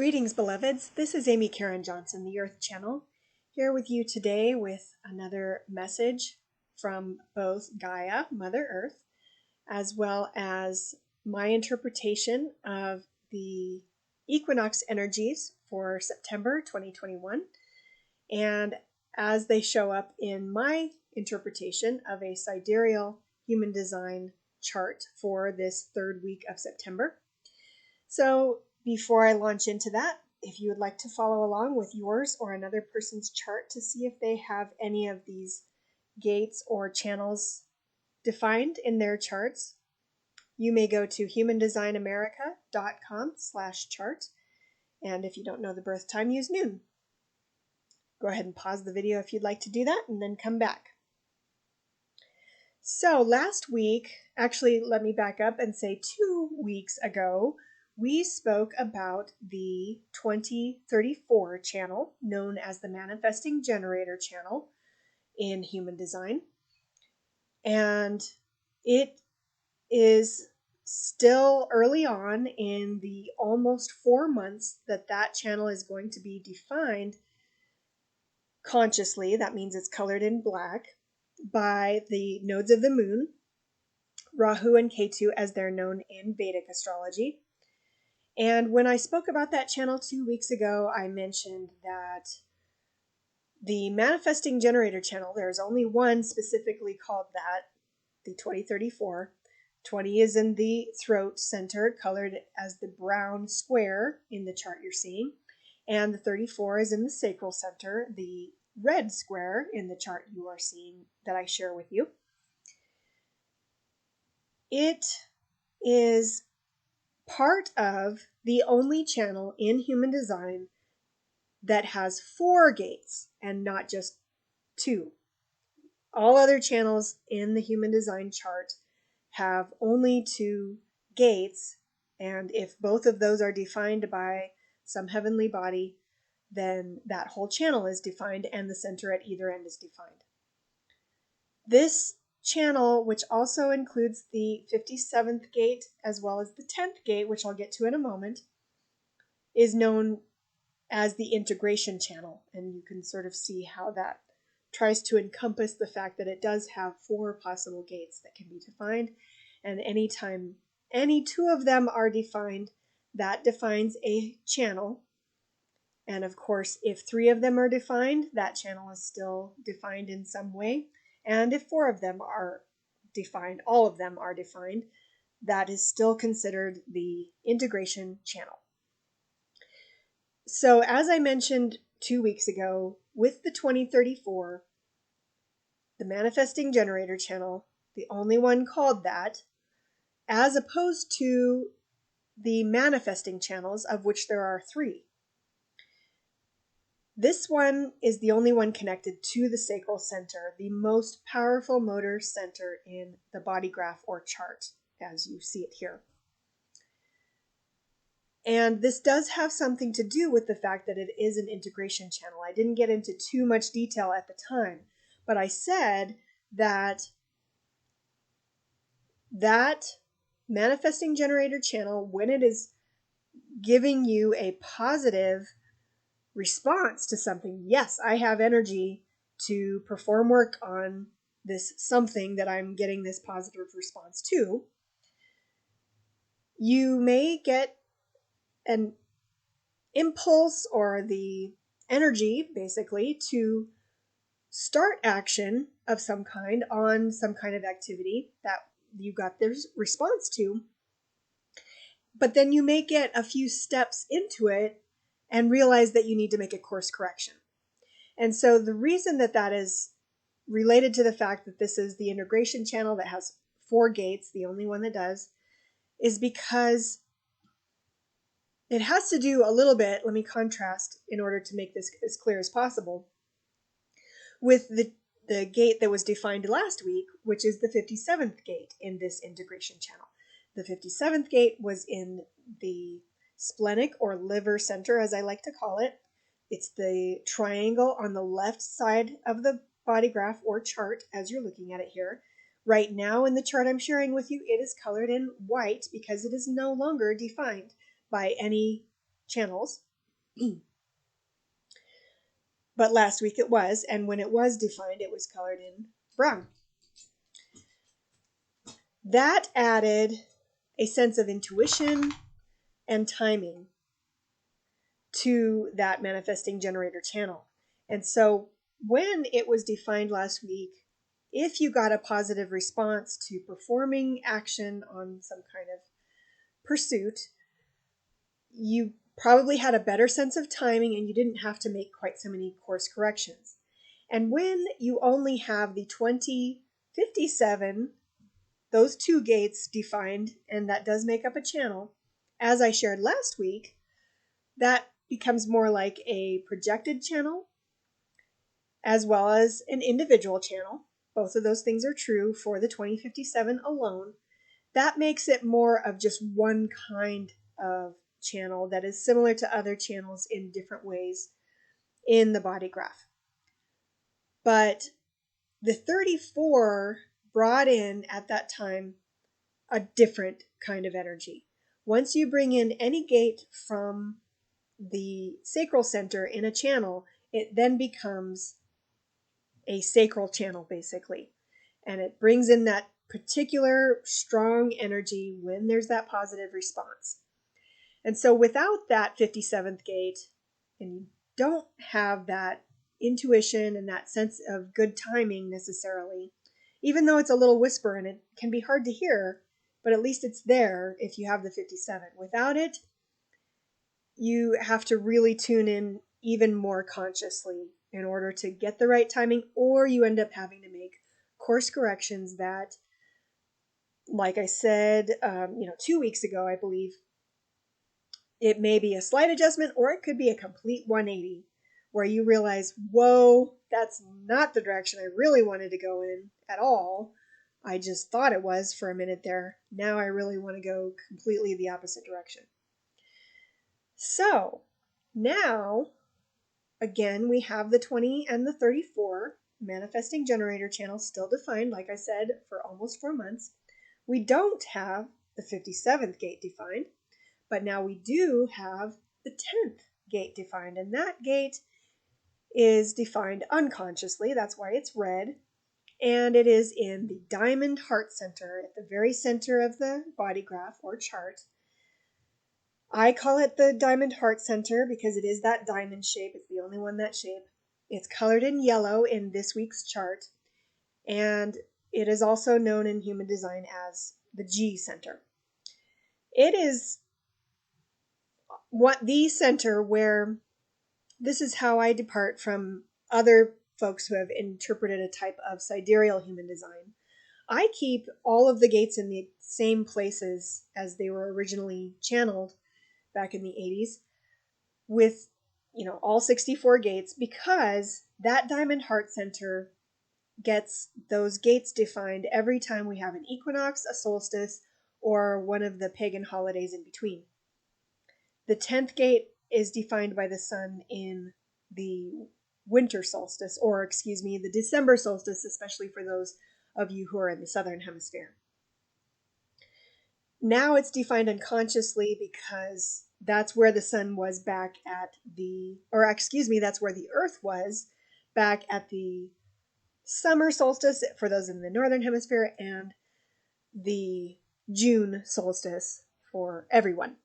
Greetings, beloveds. This is Amy Caryn Johnson, the Earth Channel, here with you today with another message from both Gaia, Mother Earth, as well as my interpretation of the Equinox energies for September 2021, and as they show up in my interpretation of a sidereal human design chart for this third week of September. So before I launch into that, if you would like to follow along with yours or another person's chart to see if they have any of these gates or channels defined in their charts, you may go to humandesignamerica.com/chart. And if you don't know the birth time, use noon. Go ahead and pause the video if you'd like to do that and then come back. So last week, actually, let me back up and say 2 weeks ago, we spoke about the 2034 channel, known as the Manifesting Generator channel in human design. And it is still early on in the almost 4 months that that channel is going to be defined consciously. That means it's colored in black by the nodes of the moon, Rahu and Ketu, as they're known in Vedic astrology. And when I spoke about that channel 2 weeks ago, I mentioned that the Manifesting Generator channel, there's only one specifically called that, the 2034. 20 is in the throat center, colored as the brown square in the chart you're seeing. And the 34 is in the sacral center, the red square in the chart you are seeing that I share with you. It is part of the only channel in human design that has 4 gates and not just 2. All other channels in the human design chart have only 2 gates, and if both of those are defined by some heavenly body, then that whole channel is defined and the center at either end is defined. This channel, which also includes the 57th gate as well as the 10th gate, which I'll get to in a moment, is known as the integration channel. And you can sort of see how that tries to encompass the fact that it does have 4 possible gates that can be defined. And anytime any 2 of them are defined, that defines a channel. And of course, if 3 of them are defined, that channel is still defined in some way. And if 4 of them are defined, all of them are defined, that is still considered the integration channel. So as I mentioned 2 weeks ago, with the 2034, the Manifesting Generator channel, the only one called that, as opposed to the manifesting channels, of which there are 3. This one is the only one connected to the sacral center, the most powerful motor center in the body graph or chart, as you see it here. And this does have something to do with the fact that it is an integration channel. I didn't get into too much detail at the time, but I said that that Manifesting Generator channel, when it is giving you a positive response to something, yes, I have energy to perform work on this something that I'm getting this positive response to, you may get an impulse or the energy basically to start action of some kind on some kind of activity that you got this response to, but then you may get a few steps into it and realize that you need to make a course correction. And so the reason that that is related to the fact that this is the integration channel that has 4 gates, the only one that does, is because it has to do a little bit, let me contrast in order to make this as clear as possible, with the gate that was defined last week, which is the 57th gate in this integration channel. The 57th gate was in the splenic or liver center, as I like to call it. It's the triangle on the left side of the body graph or chart as you're looking at it here. Right now in the chart I'm sharing with you, it is colored in white because it is no longer defined by any channels. But last week it was, and when it was defined, it was colored in brown. That added a sense of intuition and timing to that manifesting generator channel. And so when it was defined last week, if you got a positive response to performing action on some kind of pursuit, you probably had a better sense of timing and you didn't have to make quite so many course corrections. And when you only have the 2057, those two gates defined, and that does make up a channel, as I shared last week, that becomes more like a projected channel as well as an individual channel. Both of those things are true for the 2057 alone. That makes it more of just one kind of channel that is similar to other channels in different ways in the body graph. But the 34 brought in at that time a different kind of energy. Once you bring in any gate from the sacral center in a channel, it then becomes a sacral channel basically. And it brings in that particular strong energy when there's that positive response. And so without that 57th gate, and you don't have that intuition and that sense of good timing necessarily, even though it's a little whisper and it can be hard to hear, but at least it's there if you have the 57. Without it, you have to really tune in even more consciously in order to get the right timing, or you end up having to make course corrections that, like I said, 2 weeks ago, I believe, it may be a slight adjustment or it could be a complete 180 where you realize, whoa, that's not the direction I really wanted to go in at all. I just thought it was for a minute there. Now I really want to go completely the opposite direction. So now, again, we have the 20 and the 34 manifesting generator channels still defined, like I said, for almost 4 months. We don't have the 57th gate defined, but now we do have the 10th gate defined, and that gate is defined unconsciously. That's why it's red, and it is in the diamond heart center at the very center of the body graph or chart. I call it the diamond heart center because it is that diamond shape. It's the only one that shape. It's colored in yellow in this week's chart, and it is also known in human design as the G center. It is the center where this is how I depart from other folks who have interpreted a type of sidereal human design. I keep all of the gates in the same places as they were originally channeled back in the 80s with, all 64 gates, because that diamond heart center gets those gates defined every time we have an equinox, a solstice, or one of the pagan holidays in between. The 10th gate is defined by the sun in the winter solstice, or the December solstice, especially for those of you who are in the southern hemisphere. Now it's defined unconsciously because that's where the sun was back at that's where the earth was back at the summer solstice for those in the northern hemisphere and the June solstice for everyone.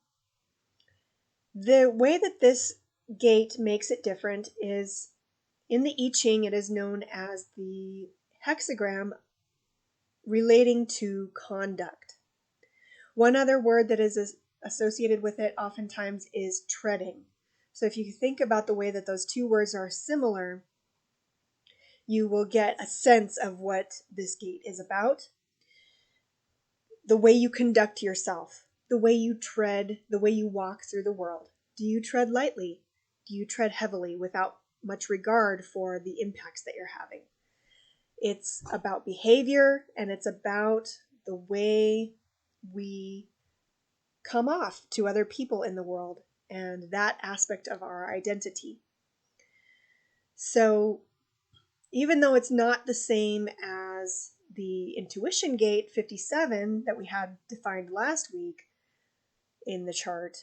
The way that this gate makes it different is in the I Ching, it is known as the hexagram relating to conduct. One other word that is associated with it oftentimes is treading. So if you think about the way that those two words are similar, you will get a sense of what this gate is about. The way you conduct yourself, the way you tread, the way you walk through the world. Do you tread lightly? Do you tread heavily without much regard for the impacts that you're having? It's about behavior, and it's about the way we come off to other people in the world and that aspect of our identity. So even though it's not the same as the intuition gate 57 that we had defined last week in the chart,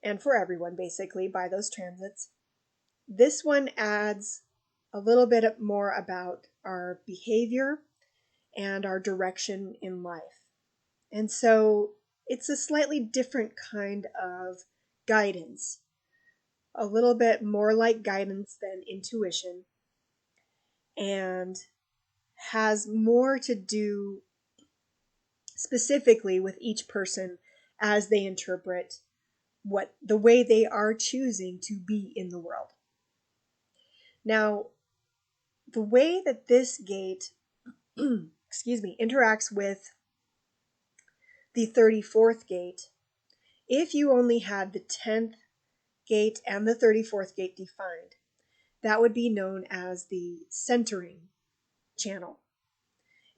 and for everyone basically by those transits. This one adds a little bit more about our behavior and our direction in life. And so it's a slightly different kind of guidance, a little bit more like guidance than intuition, and has more to do specifically with each person as they interpret what the way they are choosing to be in the world. Now, the way that this gate interacts with the 34th gate, if you only had the 10th gate and the 34th gate defined, that would be known as the centering channel.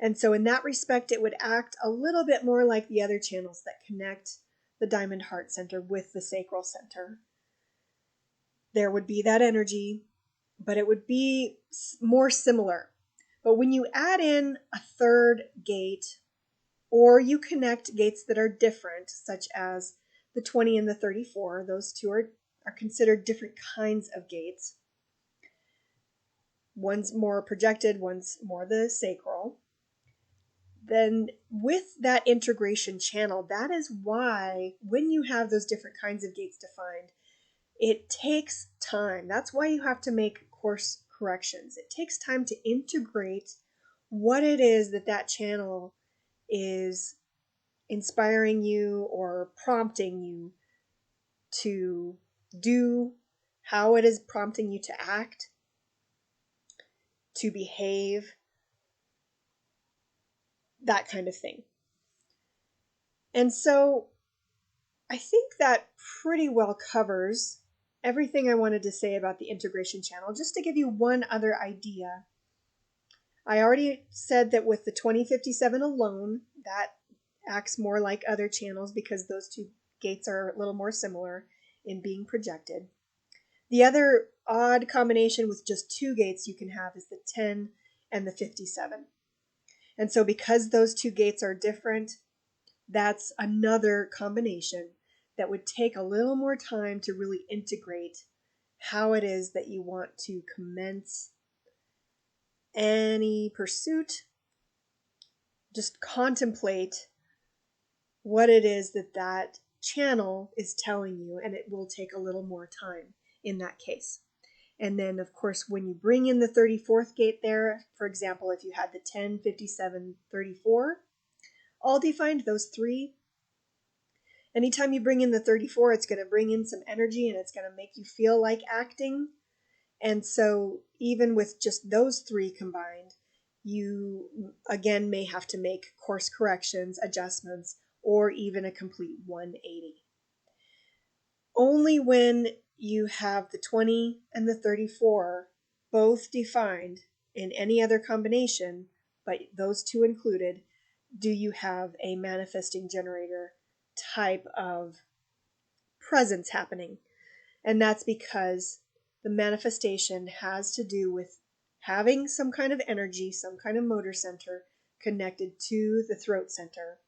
And so in that respect, it would act a little bit more like the other channels that connect the diamond heart center with the sacral center. There would be that energy, but it would be more similar. But when you add in a third gate, or you connect gates that are different, such as the 20 and the 34, those two are considered different kinds of gates. One's more projected, one's more the sacral. Then with that integration channel, that is why when you have those different kinds of gates defined, it takes time. That's why you have to make course corrections. It takes time to integrate what it is that that channel is inspiring you or prompting you to do, how it is prompting you to act, to behave, that kind of thing. And so I think that pretty well covers everything I wanted to say about the integration channel. Just to give you one other idea, I already said that with the 2057 alone, that acts more like other channels because those two gates are a little more similar in being projected. The other odd combination with just two gates you can have is the 10 and the 57. And so because those two gates are different, that's another combination that would take a little more time to really integrate how it is that you want to commence any pursuit. Just contemplate what it is that that channel is telling you, and it will take a little more time in that case. And then, of course, when you bring in the 34th gate there, for example, if you had the 10, 57, 34, all defined, those three, anytime you bring in the 34, it's going to bring in some energy and it's going to make you feel like acting. And so even with just those three combined, you again may have to make course corrections, adjustments, or even a complete 180. Only when you have the 20 and the 34 both defined in any other combination, but those two included, do you have a manifesting generator type of presence happening. And that's because the manifestation has to do with having some kind of energy, some kind of motor center connected to the throat center,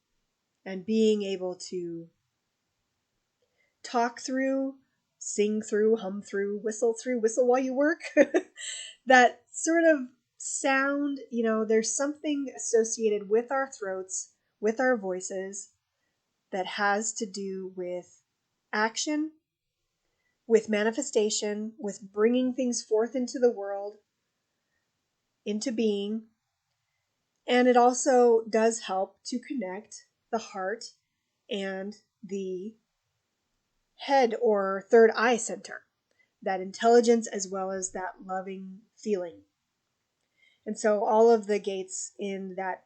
and being able to talk through, sing through, hum through, whistle while you work. That sort of sound, there's something associated with our throats, with our voices, that has to do with action, with manifestation, with bringing things forth into the world, into being. And it also does help to connect the heart and the head or third eye center, that intelligence as well as that loving feeling. And so all of the gates in that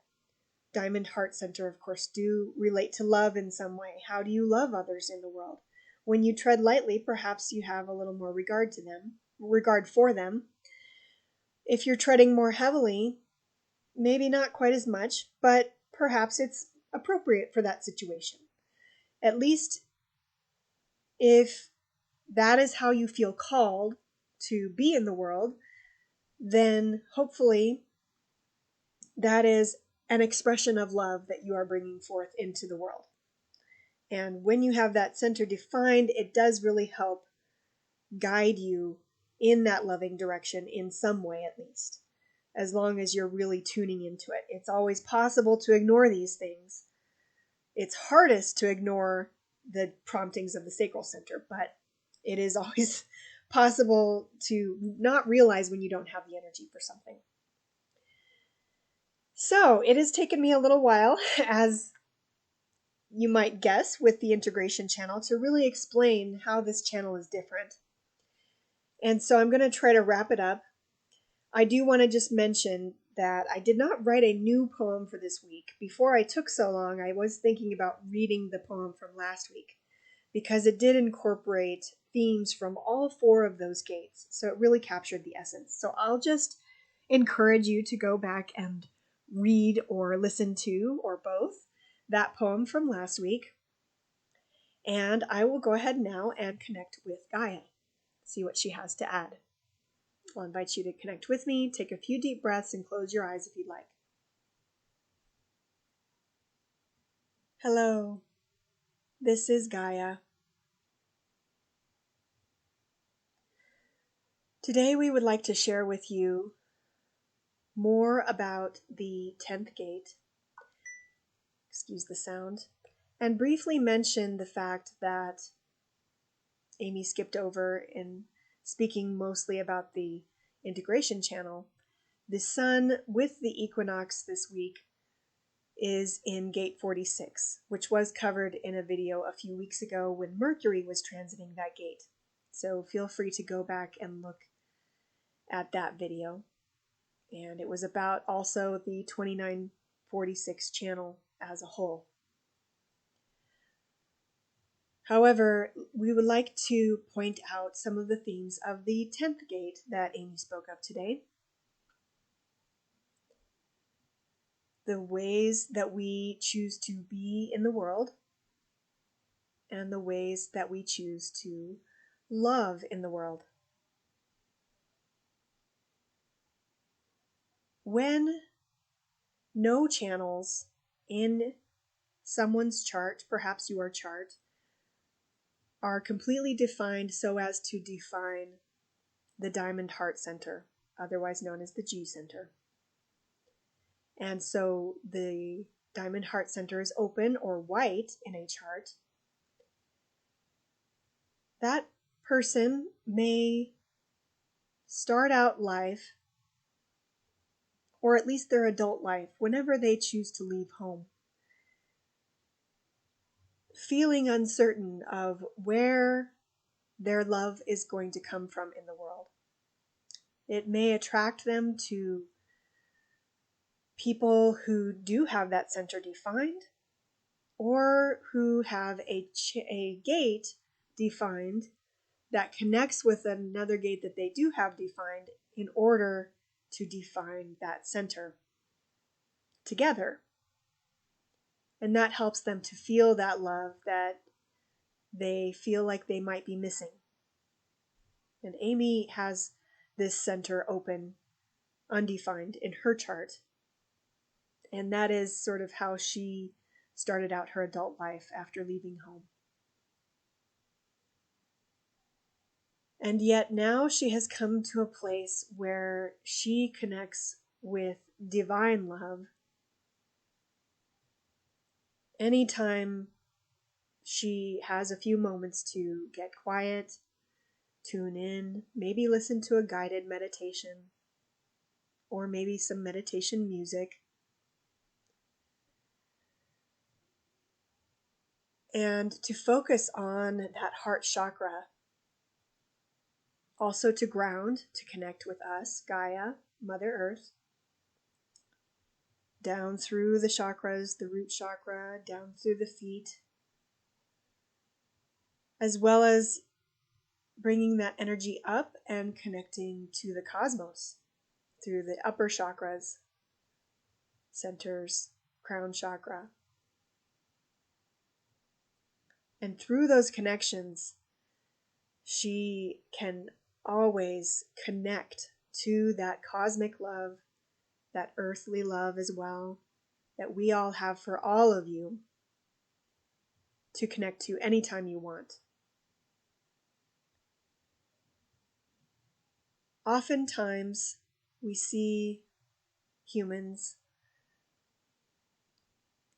diamond heart center, of course, do relate to love in some way. How do you love others in the world? When you tread lightly, perhaps you have a little more regard for them. If you're treading more heavily, maybe not quite as much, but perhaps it's appropriate for that situation. At least if that is how you feel called to be in the world, then hopefully that is an expression of love that you are bringing forth into the world. And when you have that center defined, it does really help guide you in that loving direction in some way, at least, as long as you're really tuning into it. It's always possible to ignore these things. It's hardest to ignore the promptings of the sacral center, but it is always possible to not realize when you don't have the energy for something. So it has taken me a little while, as you might guess, with the integration channel to really explain how this channel is different. And so I'm going to try to wrap it up. I do want to just mention that I did not write a new poem for this week. Before I took so long, I was thinking about reading the poem from last week because it did incorporate themes from all 4 of those gates. So it really captured the essence. So I'll just encourage you to go back and read or listen to, or both, that poem from last week. And I will go ahead now and connect with Gaia, see what she has to add. I'll invite you to connect with me, take a few deep breaths, and close your eyes if you'd like. Hello, this is Gaia. Today we would like to share with you more about the 10th gate, excuse the sound, and briefly mention the fact that Amy skipped over in speaking mostly about the integration channel. The sun with the equinox this week is in gate 46, which was covered in a video a few weeks ago when Mercury was transiting that gate. So feel free to go back and look at that video. And it was about also the 2946 channel as a whole. However, we would like to point out some of the themes of the 10th gate that Amy spoke of today. The ways that we choose to be in the world, and the ways that we choose to love in the world. When no channels in someone's chart, perhaps your chart, are completely defined so as to define the diamond heart center, otherwise known as the G center. And so the diamond heart center is open or white in a chart. That person may start out life, or at least their adult life, whenever they choose to leave home, feeling uncertain of where their love is going to come from in the world. It may attract them to people who do have that center defined, or who have a gate defined that connects with another gate that they do have defined in order to define that center together. And that helps them to feel that love that they feel like they might be missing. And Amy has this center open, undefined in her chart. And that is sort of how she started out her adult life after leaving home. And yet now she has come to a place where she connects with divine love anytime she has a few moments to get quiet, tune in, maybe listen to a guided meditation, or maybe some meditation music. And to focus on that heart chakra. Also to ground, to connect with us, Gaia, Mother Earth. Down through the chakras, the root chakra, down through the feet. As well as bringing that energy up and connecting to the cosmos through the upper chakras, centers, crown chakra. And through those connections, she can always connect to that cosmic love, that earthly love as well, that we all have for all of you. to connect to anytime you want. Oftentimes, we see humans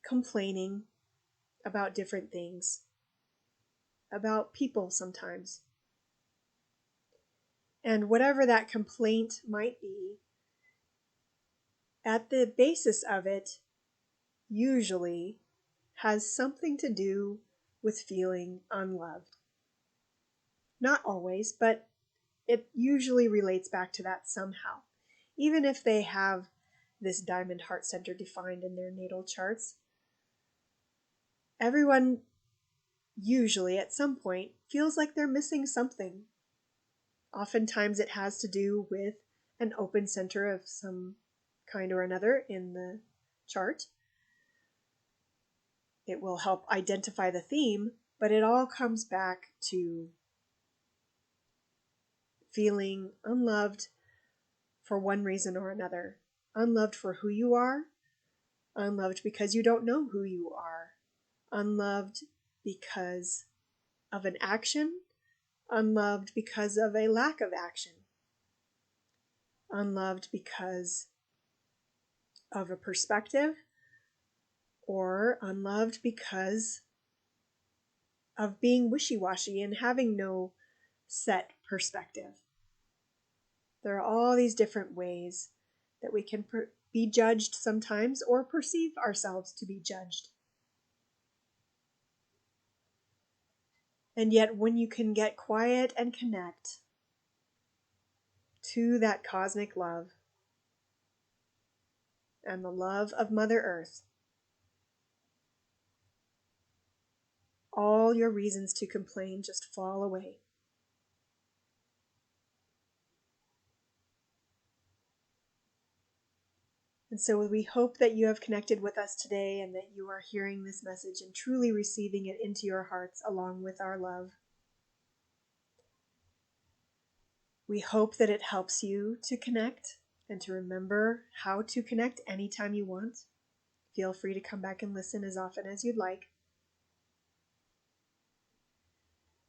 complaining about different things, about people sometimes. And whatever that complaint might be, at the basis of it usually has something to do with feeling unloved. Not always, but it usually relates back to that somehow. Even if they have this diamond heart center defined in their natal charts, everyone usually at some point feels like they're missing something. Oftentimes it has to do with an open center of some kind or another in the chart. It will help identify the theme, but it all comes back to feeling unloved for one reason or another. Unloved for who you are, unloved because you don't know who you are, unloved because of an action, unloved because of a lack of action, unloved because of a perspective, or unloved because of being wishy-washy and having no set perspective. There are all these different ways that we can be judged sometimes or perceive ourselves to be judged. And yet when you can get quiet and connect to that cosmic love and the love of Mother Earth, all your reasons to complain just fall away. And so we hope that you have connected with us today and that you are hearing this message and truly receiving it into your hearts along with our love. We hope that it helps you to connect and to remember how to connect anytime you want. Feel free to come back and listen as often as you'd like.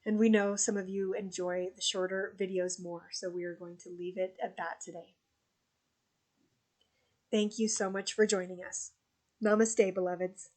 And we know some of you enjoy the shorter videos more, so we are going to leave it at that today. Thank you so much for joining us. Namaste, beloveds.